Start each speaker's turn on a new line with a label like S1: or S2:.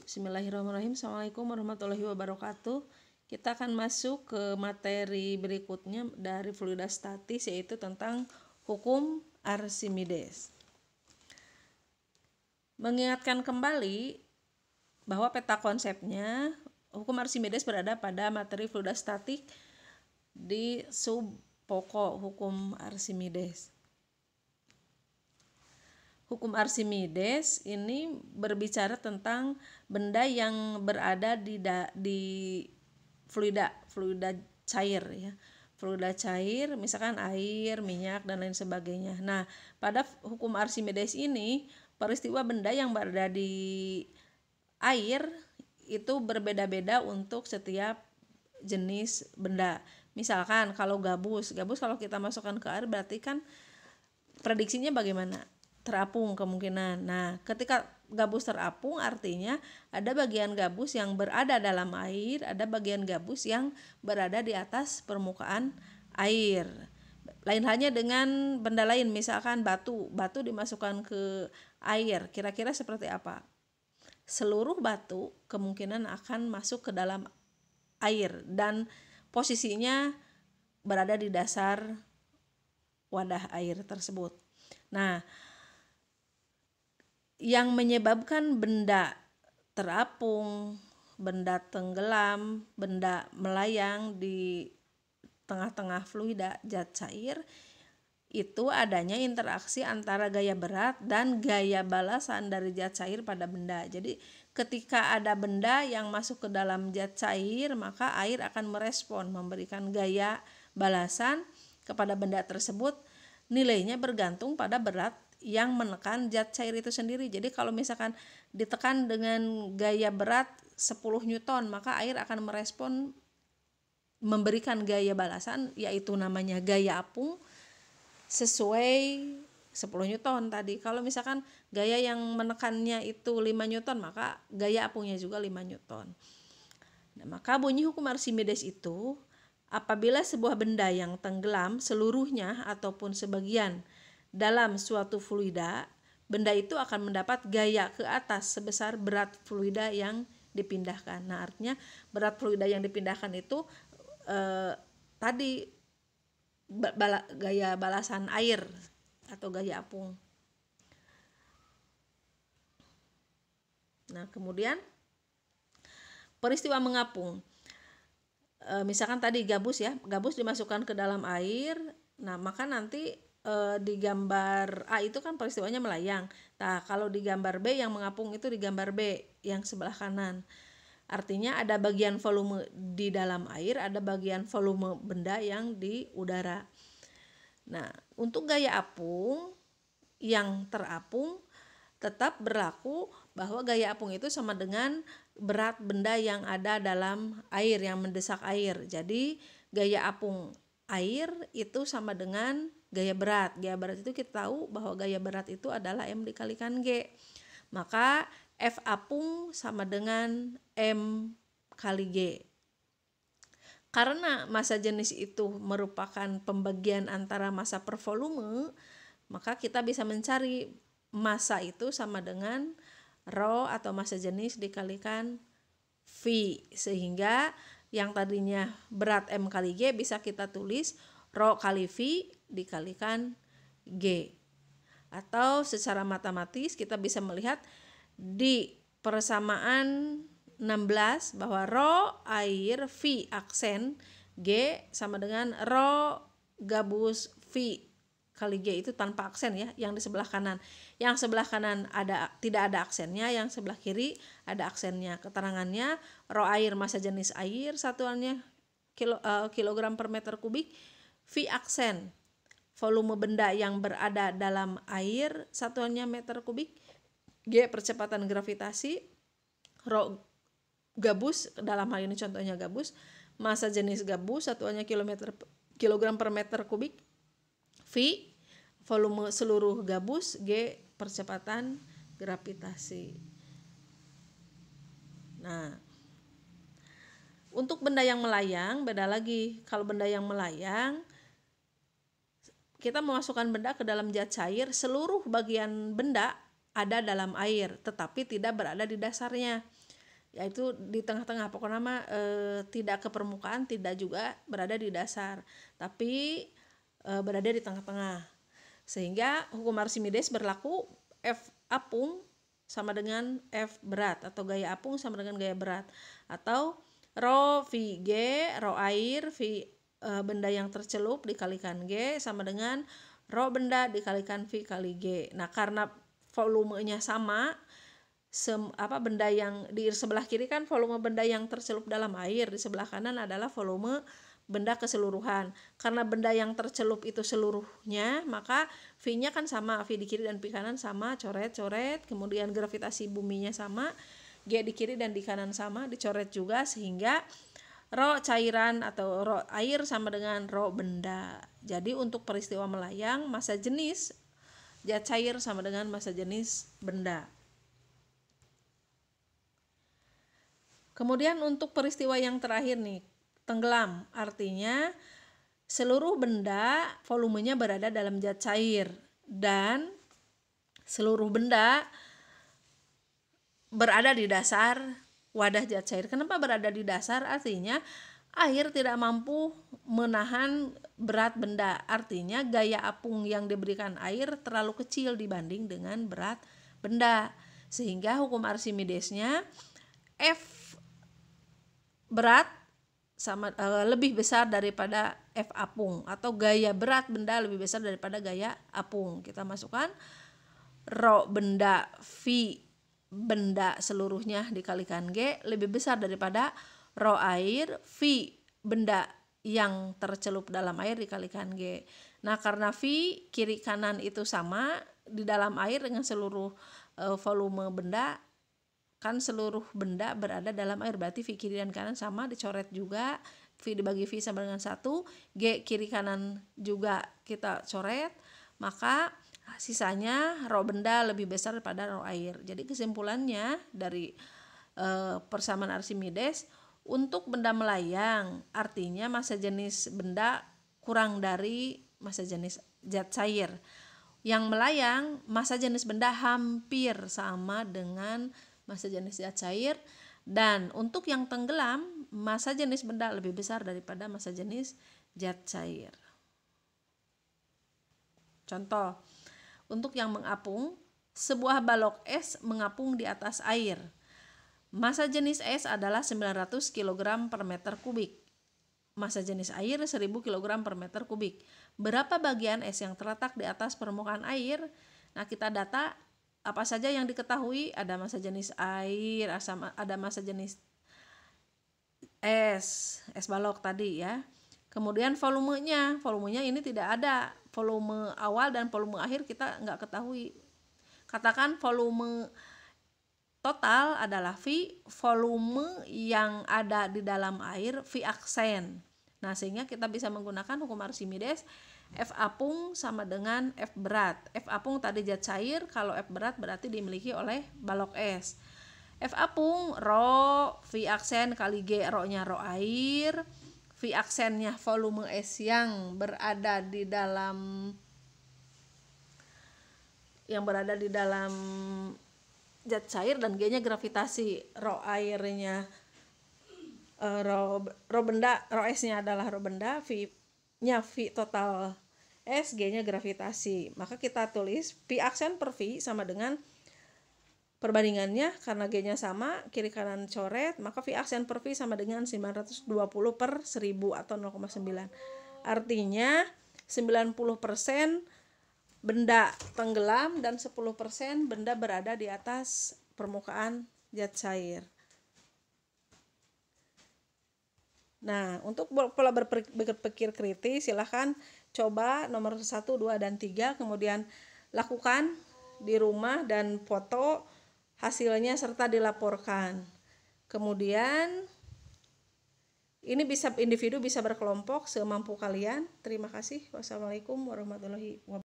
S1: Bismillahirrahmanirrahim. Assalamualaikum warahmatullahi wabarakatuh. Kita akan masuk ke materi berikutnya dari fluidostatis, yaitu tentang hukum Archimedes. Mengingatkan kembali bahwa peta konsepnya, hukum Archimedes berada pada materi fluidostatik di sub pokok hukum Archimedes. Hukum Archimedes ini berbicara tentang benda yang berada di fluida cair ya. Fluida cair, misalkan air, minyak dan lain sebagainya. Nah, pada hukum Archimedes ini peristiwa benda yang berada di air itu berbeda-beda untuk setiap jenis benda. Misalkan kalau gabus kalau kita masukkan ke air berarti kan prediksinya bagaimana? Terapung kemungkinan. Nah, ketika gabus terapung artinya ada bagian gabus yang berada dalam air, ada bagian gabus yang berada di atas permukaan air. Lain halnya dengan benda lain, misalkan batu dimasukkan ke air, kira-kira seperti apa? Seluruh batu kemungkinan akan masuk ke dalam air dan posisinya berada di dasar wadah air tersebut. Nah, yang menyebabkan benda terapung, benda tenggelam, benda melayang di tengah-tengah fluida zat cair itu adanya interaksi antara gaya berat dan gaya balasan dari zat cair pada benda. Jadi ketika ada benda yang masuk ke dalam zat cair, maka air akan merespon, memberikan gaya balasan kepada benda tersebut. Nilainya bergantung pada berat yang menekan zat cair itu sendiri. Jadi kalau misalkan ditekan dengan gaya berat 10 Newton, maka air akan merespon memberikan gaya balasan, yaitu namanya gaya apung, sesuai 10 Newton tadi. Kalau misalkan gaya yang menekannya itu 5 Newton, maka gaya apungnya juga 5 Newton. Nah, maka bunyi hukum Archimedes itu, apabila sebuah benda yang tenggelam seluruhnya ataupun sebagian dalam suatu fluida, benda itu akan mendapat gaya ke atas sebesar berat fluida yang dipindahkan. Nah, artinya berat fluida yang dipindahkan itu tadi gaya balasan air atau gaya apung. Nah, kemudian peristiwa mengapung. Misalkan tadi gabus dimasukkan ke dalam air. Nah, maka nanti di gambar A itu kan peristiwanya melayang. Nah, kalau di gambar B yang mengapung itu di gambar B yang sebelah kanan. Artinya ada bagian volume di dalam air, ada bagian volume benda yang di udara. Nah, untuk gaya apung yang terapung tetap berlaku bahwa gaya apung itu sama dengan berat benda yang ada dalam air, yang mendesak air. Jadi gaya apung air itu sama dengan gaya berat. Gaya berat itu kita tahu bahwa gaya berat itu adalah M dikalikan G. Maka F apung sama dengan M kali G. Karena massa jenis itu merupakan pembagian antara massa per volume, maka kita bisa mencari massa itu sama dengan rho atau massa jenis dikalikan V, sehingga yang tadinya berat M kali G bisa kita tulis rho kali V dikalikan G. Atau secara matematis kita bisa melihat di persamaan 16 bahwa rho air V aksen G sama dengan rho gabus V kali G itu tanpa aksen ya, yang di sebelah kanan. Yang sebelah kanan tidak ada aksennya, yang sebelah kiri ada aksennya. Keterangannya rho air massa jenis air, satuannya kilogram per meter kubik, V aksen volume benda yang berada dalam air, satuannya meter kubik, G percepatan gravitasi, rho gabus, dalam hal ini contohnya gabus, massa jenis gabus, satuannya kilogram per meter kubik, V volume seluruh gabus, G percepatan gravitasi. Nah, untuk benda yang melayang beda lagi. Kalau benda yang melayang, kita memasukkan benda ke dalam zat cair, seluruh bagian benda ada dalam air tetapi tidak berada di dasarnya. yaitu di tengah-tengah, pokoknya mah tidak ke permukaan, tidak juga berada di dasar, tapi berada di tengah-tengah. Sehingga hukum Archimedes berlaku F apung sama dengan F berat, atau gaya apung sama dengan gaya berat, atau rho V G, rho air V benda yang tercelup dikalikan G sama dengan rho benda dikalikan V kali G. Nah, karena volumenya sama, benda yang di sebelah kiri kan volume benda yang tercelup dalam air, di sebelah kanan adalah volume benda keseluruhan. Karena benda yang tercelup itu seluruhnya, maka V-nya kan sama, V di kiri dan V kanan sama, coret-coret, kemudian gravitasi buminya sama, G di kiri dan di kanan sama, dicoret juga, sehingga rho cairan atau rho air sama dengan rho benda. Jadi untuk peristiwa melayang, massa jenis zat cair sama dengan massa jenis benda. Kemudian untuk peristiwa yang terakhir nih, tenggelam, artinya seluruh benda volumenya berada dalam zat cair dan seluruh benda berada di dasar wadah zat cair. Kenapa berada di dasar? Artinya air tidak mampu menahan berat benda. Artinya gaya apung yang diberikan air terlalu kecil dibanding dengan berat benda. Sehingga hukum Archimedesnya F berat sama lebih besar daripada F apung, atau gaya berat benda lebih besar daripada gaya apung. Kita masukkan rho benda V benda seluruhnya dikalikan G lebih besar daripada rho air V benda yang tercelup dalam air dikalikan G. Nah, karena V kiri kanan itu sama di dalam air dengan seluruh volume benda, kan seluruh benda berada dalam air, berarti V kiri dan kanan sama, dicoret juga, V dibagi V sama dengan 1, G kiri kanan juga kita coret, maka sisanya rho benda lebih besar daripada rho air. Jadi kesimpulannya dari persamaan Archimedes, untuk benda melayang artinya massa jenis benda kurang dari massa jenis zat cair. Yang melayang massa jenis benda hampir sama dengan massa jenis zat cair, dan untuk yang tenggelam massa jenis benda lebih besar daripada massa jenis zat cair. Contoh, untuk yang mengapung, sebuah balok es mengapung di atas air. Massa jenis es adalah 900 kg per meter kubik. Massa jenis air 1000 kg per meter kubik. Berapa bagian es yang terletak di atas permukaan air? Nah, kita data apa saja yang diketahui, ada massa jenis air, ada massa jenis es balok tadi ya. Kemudian volumenya ini tidak ada, volume awal dan volume akhir kita nggak ketahui. Katakan volume total adalah V, volume yang ada di dalam air V aksen. Nah, sehingga kita bisa menggunakan hukum Archimedes, F apung sama dengan F berat. F apung tadi zat cair, kalau F berat berarti dimiliki oleh balok es. F apung rho V aksen kali G, rho-nya rho air, V aksennya volume es yang berada di dalam zat cair, dan G-nya gravitasi. Rho airnya rho benda, rho S-nya adalah rho benda, V-nya V total S, G-nya gravitasi. Maka kita tulis V aksen per V sama dengan perbandingannya, karena G-nya sama, kiri kanan coret, maka V aksen per V sama dengan 920 per 1000 atau 0,9. Artinya 90% benda tenggelam dan 10% benda berada di atas permukaan zat cair. Nah, untuk pola berpikir kritis silahkan coba nomor 1, 2, dan 3, kemudian lakukan di rumah dan foto hasilnya serta dilaporkan. Kemudian ini bisa individu, bisa berkelompok semampu kalian. Terima kasih. Wassalamualaikum warahmatullahi wabarakatuh.